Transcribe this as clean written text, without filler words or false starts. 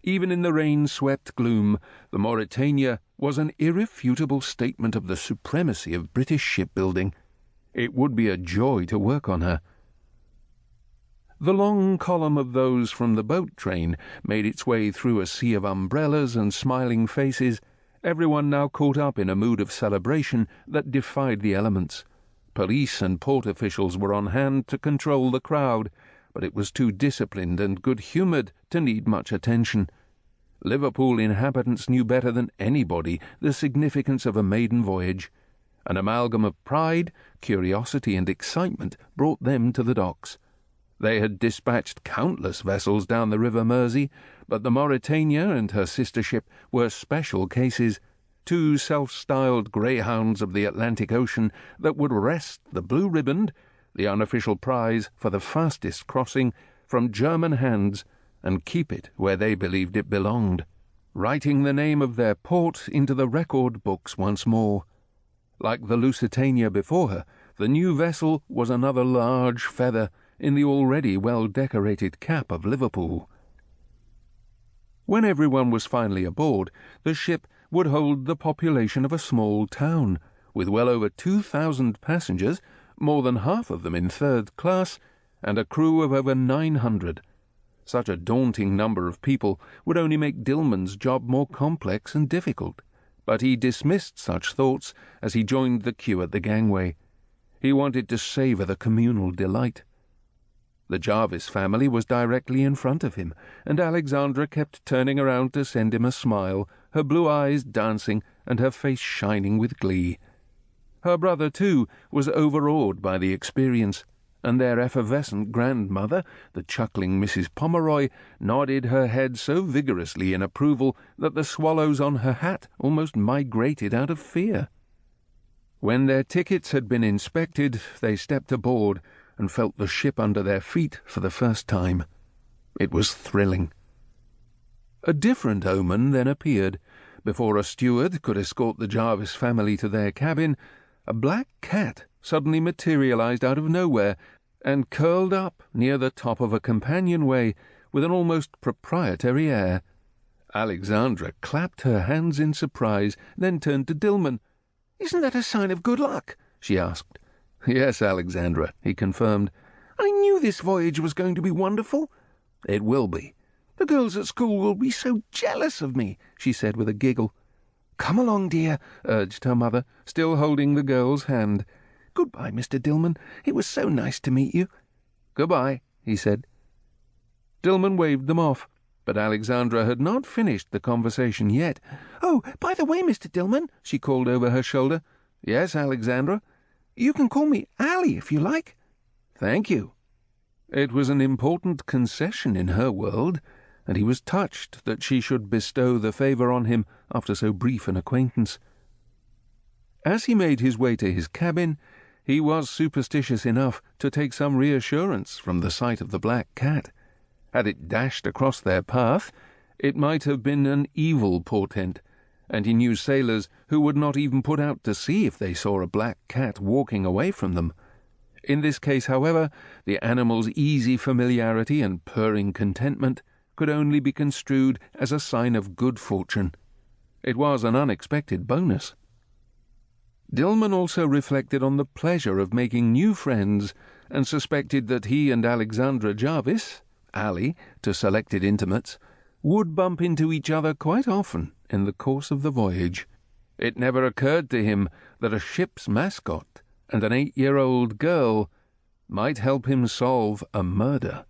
Even in the rain-swept gloom, the Mauretania was an irrefutable statement of the supremacy of British shipbuilding. It would be a joy to work on her. The long column of those from the boat train made its way through a sea of umbrellas and smiling faces, everyone now caught up in a mood of celebration that defied the elements. Police and port officials were on hand to control the crowd, but it was too disciplined and good-humoured to need much attention. Liverpool inhabitants knew better than anybody the significance of a maiden voyage. An amalgam of pride, curiosity, and excitement brought them to the docks. They had dispatched countless vessels down the River Mersey, but the Mauretania and her sister ship were special cases, two self-styled greyhounds of the Atlantic Ocean that would wrest the blue-ribboned, the unofficial prize for the fastest crossing, from German hands and keep it where they believed it belonged, writing the name of their port into the record books once more. Like the Lusitania before her, the new vessel was another large feather in the already well-decorated cap of Liverpool. When everyone was finally aboard, the ship would hold the population of a small town, with well over 2,000 passengers, more than half of them in third class, and a crew of over 900. Such a daunting number of people would only make Dillman's job more complex and difficult, but he dismissed such thoughts as he joined the queue at the gangway. He wanted to savour the communal delight. The Jarvis family was directly in front of him, and Alexandra kept turning around to send him a smile, her blue eyes dancing and her face shining with glee. Her brother, too, was overawed by the experience, and their effervescent grandmother, the chuckling Mrs. Pomeroy, nodded her head so vigorously in approval that the swallows on her hat almost migrated out of fear. When their tickets had been inspected, they stepped aboard and felt the ship under their feet for the first time. It was thrilling. A different omen then appeared. Before a steward could escort the Jarvis family to their cabin, a black cat suddenly materialized out of nowhere and curled up near the top of a companionway with an almost proprietary air. Alexandra clapped her hands in surprise, then turned to Dillman. "Isn't that a sign of good luck?" she asked. "Yes, Alexandra," he confirmed. "I knew this voyage was going to be wonderful." "It will be." "The girls at school will be so jealous of me," she said with a giggle. "Come along, dear," urged her mother, still holding the girl's hand. "Goodbye, Mr. Dillman. It was so nice to meet you." "Goodbye," he said. Dillman waved them off, but Alexandra had not finished the conversation yet. "Oh, by the way, Mr. Dillman," she called over her shoulder. "Yes, Alexandra?" "You can call me Allie if you like." "Thank you." It was an important concession in her world, and he was touched that she should bestow the favour on him after so brief an acquaintance. As he made his way to his cabin, he was superstitious enough to take some reassurance from the sight of the black cat. Had it dashed across their path, it might have been an evil portent, and he knew sailors who would not even put out to sea if they saw a black cat walking away from them. In this case, however, the animal's easy familiarity and purring contentment could only be construed as a sign of good fortune. It was an unexpected bonus. Dillman also reflected on the pleasure of making new friends, and suspected that he and Alexandra Jarvis, Allie to selected intimates, would bump into each other quite often in the course of the voyage. It never occurred to him that a ship's mascot and an 8-year-old girl might help him solve a murder.